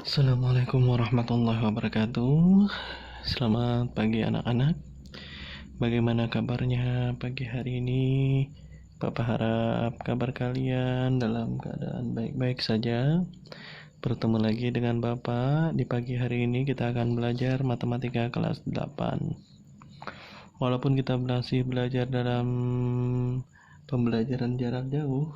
Assalamualaikum warahmatullahi wabarakatuh. Selamat pagi anak-anak. Bagaimana kabarnya pagi hari ini? Papa harap kabar kalian dalam keadaan baik-baik saja. Bertemu lagi dengan Bapak. Di pagi hari ini kita akan belajar matematika kelas 8. Walaupun kita masih belajar dalam pembelajaran jarak jauh,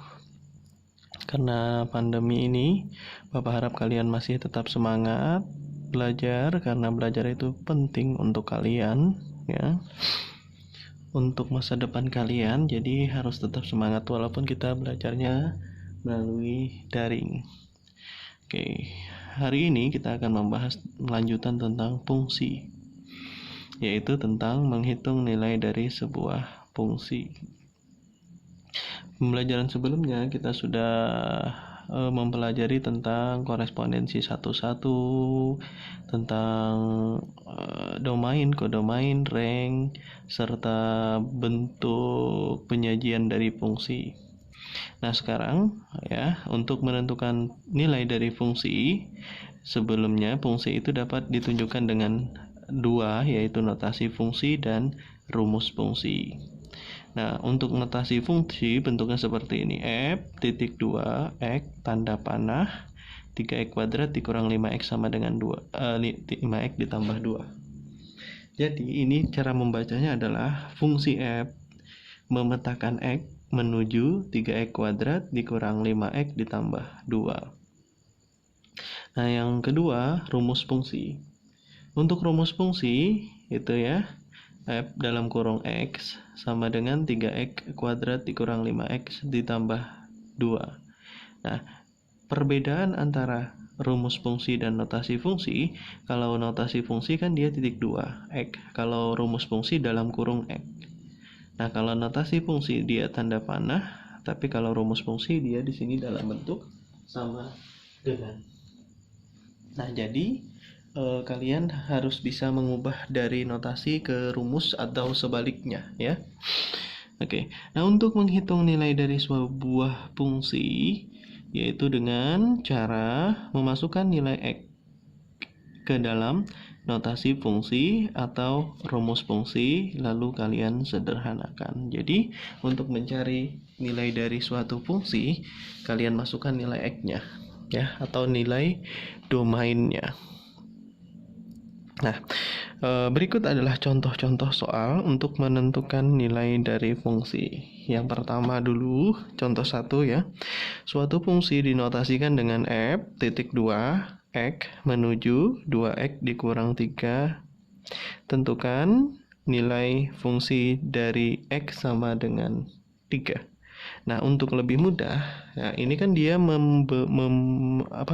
karena pandemi ini, Bapak harap kalian masih tetap semangat belajar, karena belajar itu penting untuk kalian, ya, untuk masa depan kalian. Jadi harus tetap semangat walaupun kita belajarnya melalui daring. Oke, hari ini kita akan membahas lanjutan tentang fungsi, yaitu tentang menghitung nilai dari sebuah fungsi. Pembelajaran sebelumnya kita sudah mempelajari tentang korespondensi satu-satu, tentang domain, kodomain, rank, serta bentuk penyajian dari fungsi. Nah, sekarang ya, untuk menentukan nilai dari fungsi, sebelumnya fungsi itu dapat ditunjukkan dengan dua, yaitu notasi fungsi dan rumus fungsi. Nah, untuk notasi fungsi bentuknya seperti ini. F titik 2 X tanda panah 3X kuadrat dikurang 5X sama dengan 5X ditambah 2. Jadi ini cara membacanya adalah fungsi F memetakan X menuju 3X kuadrat dikurang 5X ditambah 2. Nah, yang kedua, rumus fungsi. Untuk rumus fungsi itu ya, F dalam kurung X sama dengan 3X kuadrat dikurang 5X ditambah 2. Nah, perbedaan antara rumus fungsi dan notasi fungsi, kalau notasi fungsi kan dia titik 2 X, kalau rumus fungsi dalam kurung X. Nah, kalau notasi fungsi dia tanda panah, tapi kalau rumus fungsi dia di sini dalam bentuk sama dengan. Nah, jadi kalian harus bisa mengubah dari notasi ke rumus atau sebaliknya, ya. Oke. Nah, untuk menghitung nilai dari sebuah fungsi, yaitu dengan cara memasukkan nilai X ke dalam notasi fungsi atau rumus fungsi, lalu kalian sederhanakan. Jadi, untuk mencari nilai dari suatu fungsi, kalian masukkan nilai X-nya, ya, atau nilai domainnya. Nah, berikut adalah contoh-contoh soal untuk menentukan nilai dari fungsi. Yang pertama dulu, contoh 1 ya. Suatu fungsi dinotasikan dengan F titik 2 X menuju 2X dikurang 3. Tentukan nilai fungsi dari X sama dengan 3. Nah, untuk lebih mudah, nah ini kan dia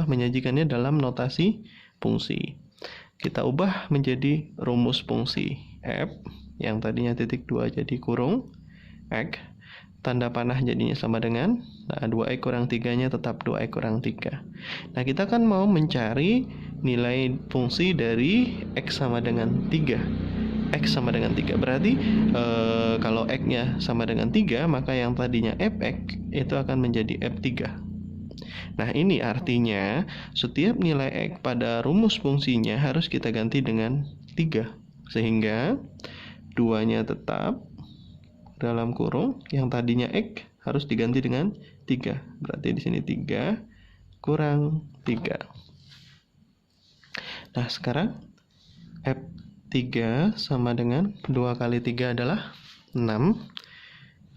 menyajikannya dalam notasi fungsi. Kita ubah menjadi rumus fungsi. F yang tadinya titik 2 jadi kurung X, tanda panah jadinya sama dengan 2X kurang 3-nya tetap 2X kurang 3. Nah, kita kan mau mencari nilai fungsi dari X sama dengan 3. X sama dengan 3 berarti kalau X-nya sama dengan 3, maka yang tadinya Fx itu akan menjadi F3. Nah, ini artinya setiap nilai X pada rumus fungsinya harus kita ganti dengan 3. Sehingga 2-nya tetap dalam kurung, yang tadinya X harus diganti dengan 3. Berarti di sini 3 kurang 3. Nah, sekarang F3 sama dengan 2 kali 3 adalah 6.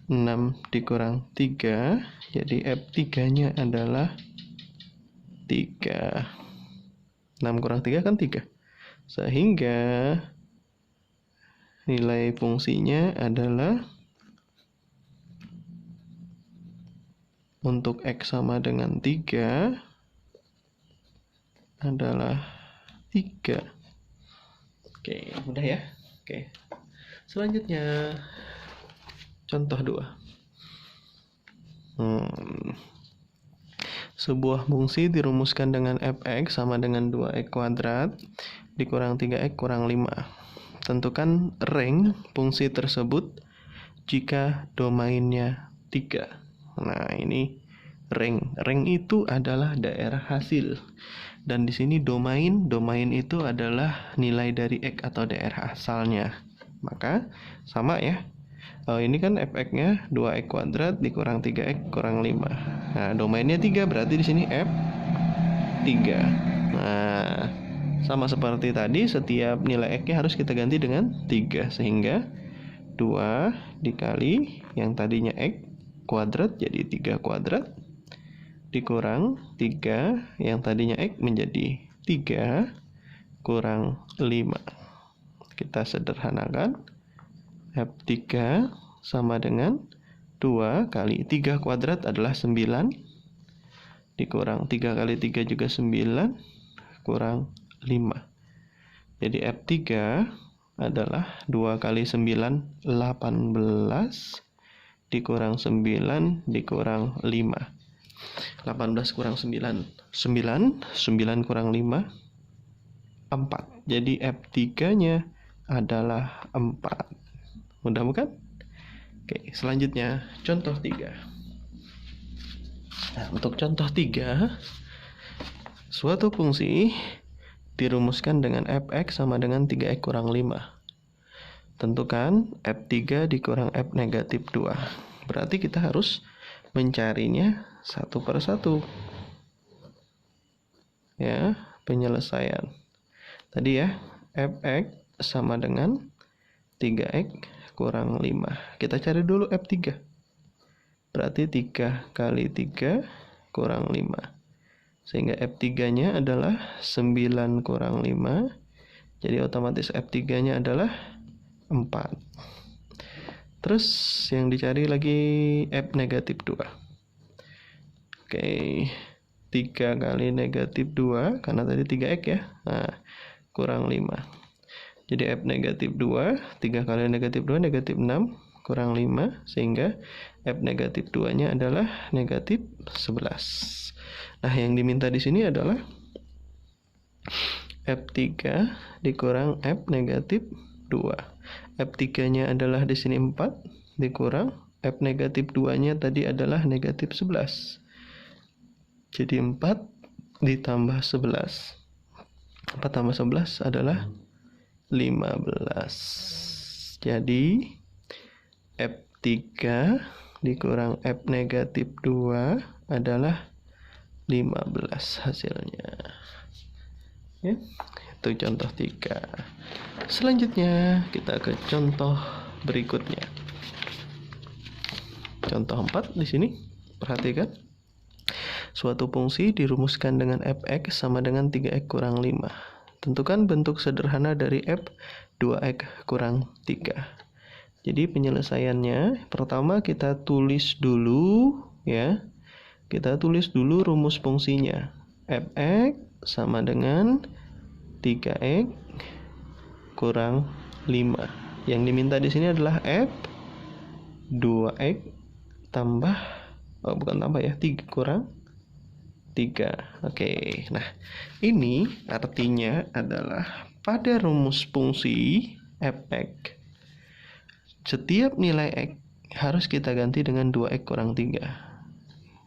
6 dikurang 3, jadi F3-nya adalah 3. 6 kurang 3 kan 3. Sehingga nilai fungsinya adalah untuk X sama dengan 3 adalah 3. Oke, mudah ya. Oke. Selanjutnya contoh 2. Sebuah fungsi dirumuskan dengan Fx sama dengan 2x kuadrat dikurang 3x kurang 5. Tentukan rank fungsi tersebut jika domainnya 3. Nah, ini Rank itu adalah daerah hasil. Dan di sini domain itu adalah nilai dari X atau daerah asalnya. Maka sama ya. Ini kan fx-nya 2x kuadrat dikurang 3x kurang 5. Nah, domainnya 3, berarti di sini f3. Nah, sama seperti tadi, setiap nilai x-nya harus kita ganti dengan 3, sehingga 2 dikali yang tadinya x kuadrat jadi 3 kuadrat dikurang 3 yang tadinya x menjadi 3 kurang 5. Kita sederhanakan, f3 sama dengan 2 kali 3 kuadrat adalah 9 dikurang 3 kali 3 juga 9 kurang 5. Jadi f3 adalah 2 kali 9 18 dikurang 9 dikurang 5. 18 kurang 9 9 kurang 5 4. Jadi f3-nya adalah 4. Mudah bukan? Oke, selanjutnya contoh 3. Nah, untuk contoh 3, suatu fungsi dirumuskan dengan fx sama dengan 3x kurang 5. Tentukan f3 dikurang f negatif 2. Berarti kita harus mencarinya satu per satu. Ya, penyelesaian. Tadi ya, fx sama dengan 3x kurang 5. Kita cari dulu f3. Berarti 3 kali 3 kurang 5. Sehingga f3-nya adalah 9 kurang 5. Jadi otomatis f3-nya adalah 4. Terus yang dicari lagi f negatif 2. Oke, 3 kali negatif 2, karena tadi 3x ya. Nah, kurang 5. Jadi f negatif 2, 3 kali negatif 2, negatif 6, kurang 5. Sehingga f negatif 2-nya adalah negatif 11. Nah, yang diminta di sini adalah f3 dikurang f negatif 2. F3-nya adalah di sini 4 dikurang f negatif 2-nya tadi adalah negatif 11. Jadi 4 ditambah 11. 4 tambah 11 adalah 15. Jadi f3 dikurang f negatif 2 adalah 15 hasilnya. Ya, itu contoh 3. Selanjutnya kita ke contoh berikutnya. Contoh 4 di sini. Perhatikan. Suatu fungsi dirumuskan dengan fx sama dengan 3x kurang 5. Tentukan bentuk sederhana dari f 2x kurang 3. Jadi penyelesaiannya, pertama kita tulis dulu ya. Kita tulis dulu rumus fungsinya. Fx sama dengan 3x kurang 5. Yang diminta di sini adalah f 2x tambah, bukan tambah ya, 3 kurang 3. Oke, nah ini artinya adalah pada rumus fungsi fx, setiap nilai x harus kita ganti dengan 2x kurang 3.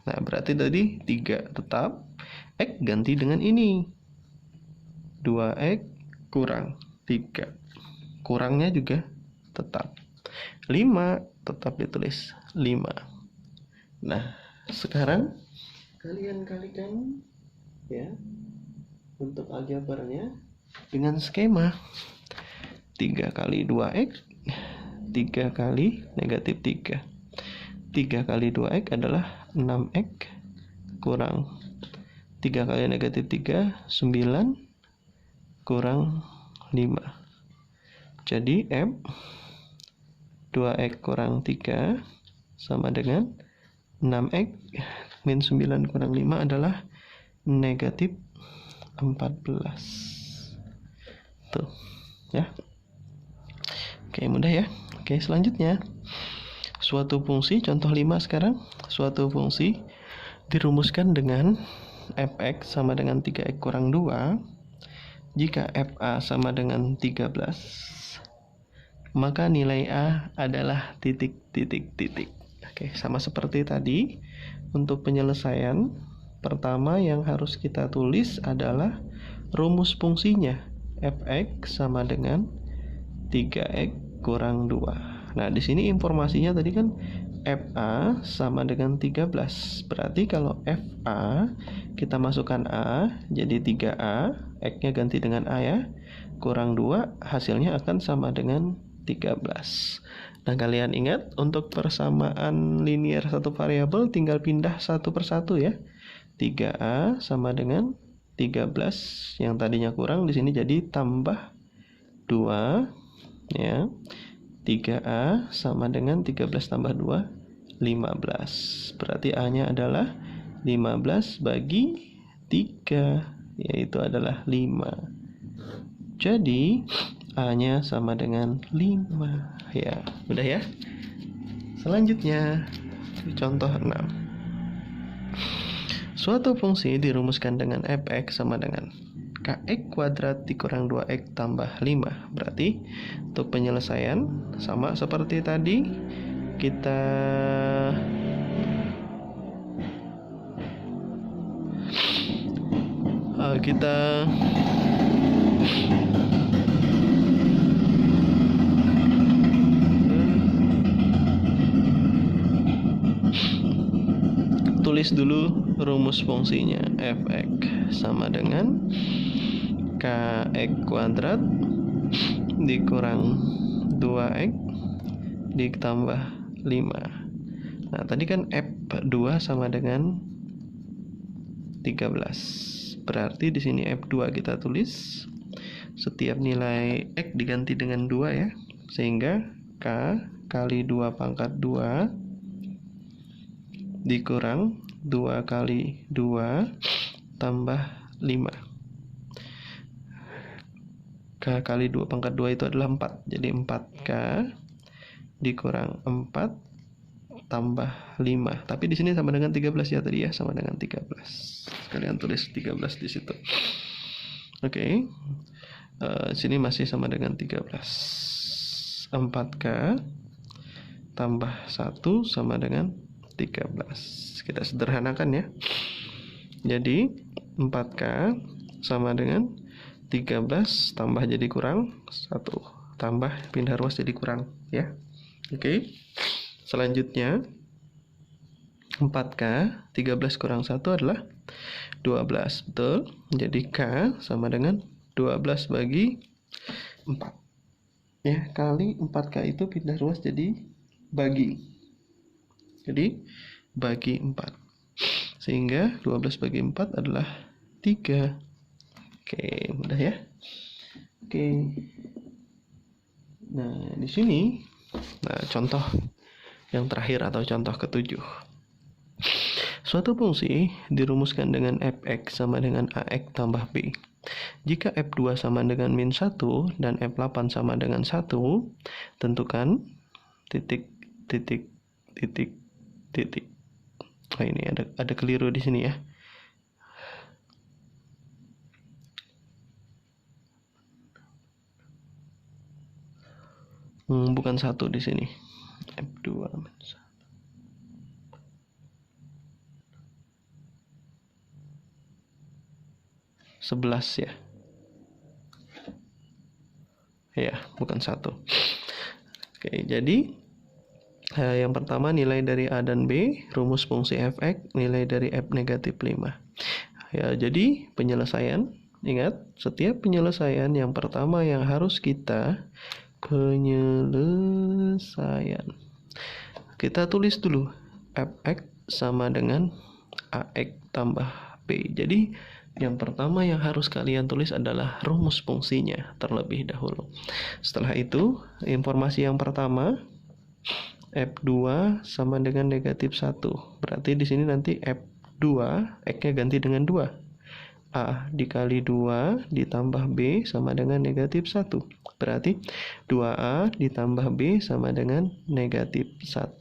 Nah, berarti tadi 3 tetap, x ganti dengan ini. 2x kurang 3. Kurangnya juga tetap. 5 tetap ditulis 5. Nah, sekarang kalian kalikan ya untuk aljabarnya dengan skema 3 kali 2x, 3 kali negatif 3. 3 kali 2x adalah 6x kurang 3 kali negatif 3, 9 kurang 5. Jadi f 2x kurang 3 sama dengan 6x min 9 kurang 5 adalah negatif 14. Tuh ya. Oke, mudah ya. Oke, selanjutnya suatu fungsi, contoh 5 sekarang. Suatu fungsi dirumuskan dengan fx sama dengan 3x kurang 2. Jika fa sama dengan 13, maka nilai a adalah titik. Oke, sama seperti tadi. untuk penyelesaian, pertama yang harus kita tulis adalah rumus fungsinya. Fx sama dengan 3x kurang 2. Nah, di sini informasinya tadi kan FA sama dengan 13. Berarti kalau FA kita masukkan A jadi 3A, X-nya ganti dengan A ya. Kurang 2, hasilnya akan sama dengan 13. Nah, kalian ingat untuk persamaan linear satu variabel tinggal pindah satu persatu ya. 3A sama dengan 13, yang tadinya kurang di sini jadi tambah 2 ya. 3A sama dengan 13 tambah 2, 15. Berarti A-nya adalah 15 bagi 3, yaitu adalah 5. Jadi A-nya sama dengan 5. Ya, udah ya. Selanjutnya, contoh 6. Suatu fungsi dirumuskan dengan fx sama dengan kx kuadrat dikurang 2x tambah 5. Berarti untuk penyelesaian sama seperti tadi, kita tulis dulu rumus fungsinya. Fx sama dengan kx kuadrat dikurang 2x ditambah 5. Nah, tadi kan F2 sama dengan 13. Berarti di sini F2 kita tulis setiap nilai X diganti dengan 2 ya. Sehingga K kali 2 pangkat 2 dikurang 2 kali 2 tambah 5. K kali 2 pangkat 2 itu adalah 4. Jadi 4K dikurang 4 tambah 5. Tapi di sini sama dengan 13 ya tadi ya, sama dengan 13. Kalian tulis 13 di situ. Oke. Sini masih sama dengan 13. 4K tambah 1 sama dengan 13. Kita sederhanakan ya. Jadi 4K sama dengan 13 tambah jadi kurang 1, tambah pindah ruas jadi kurang ya. Oke. Selanjutnya 4K 13 kurang 1 adalah 12, betul? Jadi K sama dengan 12 bagi 4 ya, kali 4K itu pindah ruas jadi bagi. Jadi bagi 4. Sehingga 12 bagi 4 adalah 3. Oke, mudah ya. Oke. Nah, di sini contoh yang terakhir atau contoh ke-7. Suatu fungsi dirumuskan dengan fx sama dengan ax tambah b. Jika f2 sama dengan min 1 dan f8 sama dengan 1, tentukan titik. Oh, ini ada keliru di sini ya. Bukan 1 di sini. F2 min 1. 11 ya. Ya, bukan 1. Oke, jadi yang pertama nilai dari A dan B, rumus fungsi fx, nilai dari f negatif 5. Ya, jadi penyelesaian, ingat, setiap penyelesaian yang pertama yang harus kita kita tulis dulu fx sama dengan ax tambah b. Jadi yang pertama yang harus kalian tulis adalah rumus fungsinya terlebih dahulu. Setelah itu, informasi yang pertama f2 sama dengan negatif 1. Berarti di sini nanti f2 x-nya ganti dengan 2. A dikali 2 ditambah B sama dengan negatif 1. Berarti 2A ditambah B sama dengan negatif 1.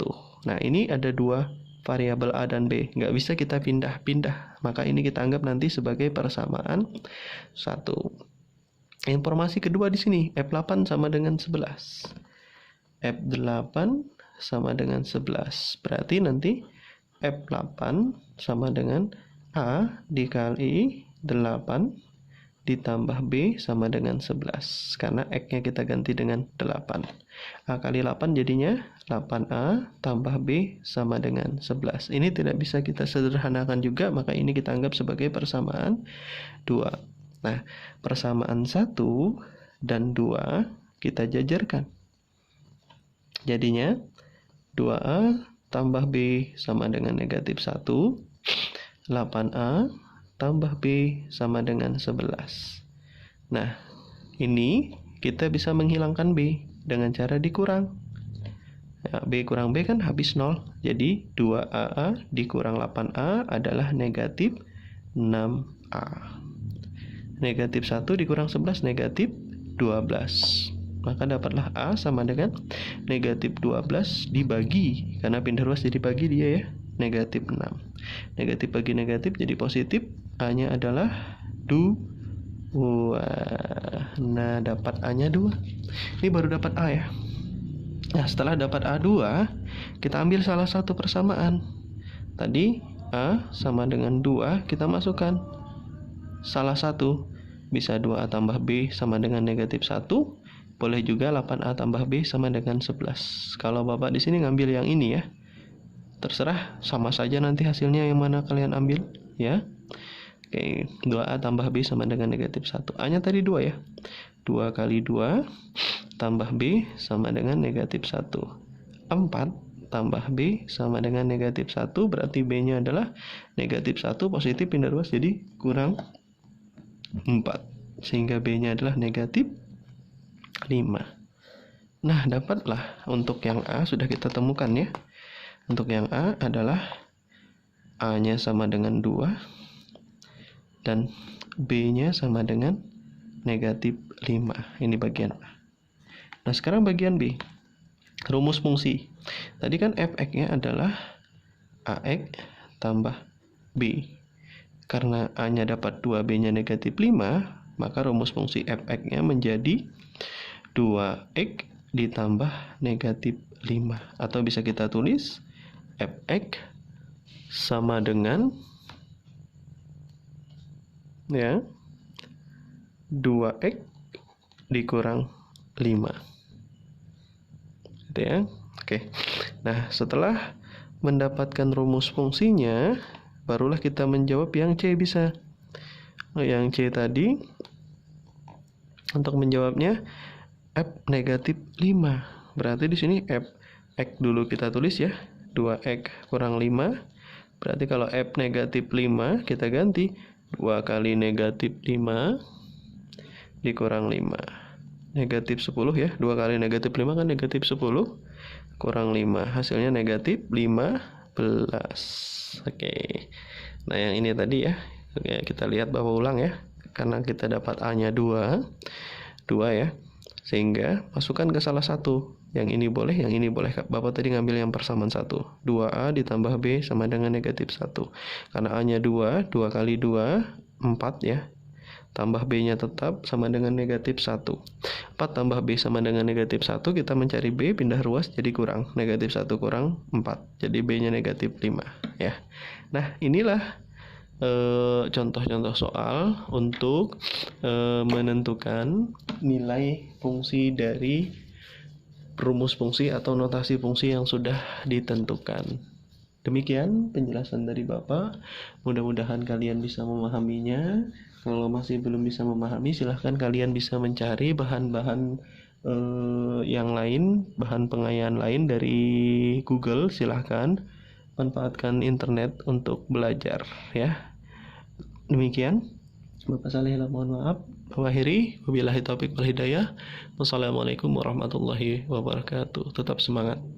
Nah, ini ada dua variabel A dan B. Nggak bisa kita pindah-pindah. Maka ini kita anggap nanti sebagai persamaan 1. Informasi kedua di sini, F8 sama dengan 11. F8 sama dengan 11. Berarti nanti F8 sama dengan A dikali 8 ditambah B sama dengan 11. Karena X-nya kita ganti dengan 8. A kali 8 jadinya 8A tambah B sama dengan 11. Ini tidak bisa kita sederhanakan juga, maka ini kita anggap sebagai persamaan 2. Nah, persamaan 1 dan 2 kita jajarkan. Jadinya 2A tambah B sama dengan negatif 1. 8A tambah B sama dengan 11. Nah, ini kita bisa menghilangkan B dengan cara dikurang. Ya, B kurang B kan habis 0. Jadi 2AA dikurang 8A adalah negatif 6A. Negatif 1 dikurang 11 negatif 12. Maka dapatlah A sama dengan negatif 12 dibagi, karena pindah ruas jadi bagi dia ya, negatif 6. Negatif bagi negatif jadi positif, A-nya adalah 2. Nah, dapat A-nya 2. Ini baru dapat A ya. Nah, setelah dapat A2, kita ambil salah satu persamaan. Tadi A sama dengan 2, kita masukkan salah satu. Bisa 2A tambah B sama dengan negatif 1. Boleh juga 8A tambah B sama dengan 11. Kalau Bapak di sini ngambil yang ini ya, terserah, sama saja nanti hasilnya yang mana kalian ambil ya. Oke, 2A tambah B sama dengan negatif 1. A-nya tadi 2 ya. 2 kali 2 tambah B sama dengan negatif 1. 4 tambah B sama dengan negatif 1. Berarti B-nya adalah negatif 1. Positif pindah ruas jadi kurang 4. Sehingga B-nya adalah negatif 5. Nah, dapatlah untuk yang A sudah kita temukan ya. Untuk yang A adalah A-nya sama dengan 2. Dan B-nya sama dengan negatif 5. Ini bagian A. Nah, sekarang bagian B. Rumus fungsi. Tadi kan Fx-nya adalah AX tambah B. Karena A-nya dapat 2, B-nya negatif 5, maka rumus fungsi Fx-nya menjadi 2x ditambah negatif 5. Atau bisa kita tulis Fx sama dengan ya 2x dikurang 5 gitu ya. Oke. Nah, setelah mendapatkan rumus fungsinya, barulah kita menjawab yang C bisa. Yang C tadi, untuk menjawabnya F negatif 5. Berarti di sini Fx dulu kita tulis ya, 2x kurang 5. Berarti kalau F negatif 5 kita ganti 2 kali negatif 5 dikurang 5. Negatif 10 ya. 2 kali negatif 5 kan negatif 10. Kurang 5. Hasilnya negatif 15. Oke. Nah, yang ini tadi ya. Oke, kita lihat bawa ulang ya. Karena kita dapat A-nya 2 ya. Sehingga masukkan ke salah satu. Yang ini boleh, yang ini boleh. Bapak tadi ngambil yang persamaan 1. 2A ditambah B sama dengan negatif 1. Karena A-nya 2, 2 kali 2, 4 ya. Tambah B-nya tetap sama dengan negatif 1. 4 tambah B sama dengan negatif 1. Kita mencari B, pindah ruas jadi kurang. Negatif 1 kurang 4. Jadi B-nya negatif 5 ya. Nah, inilah contoh-contoh soal untuk menentukan nilai fungsi dari rumus fungsi atau notasi fungsi yang sudah ditentukan. Demikian penjelasan dari Bapak. Mudah-mudahan kalian bisa memahaminya. Kalau masih belum bisa memahami, silahkan kalian bisa mencari bahan-bahan yang lain, bahan pengayaan lain dari Google. Silahkan manfaatkan internet untuk belajar ya. Demikian, Bapak Salihlah mohon maaf. Akhiri, wabillahi taufiq wal hidayah. Wassalamualaikum warahmatullahi wabarakatuh. Tetap semangat.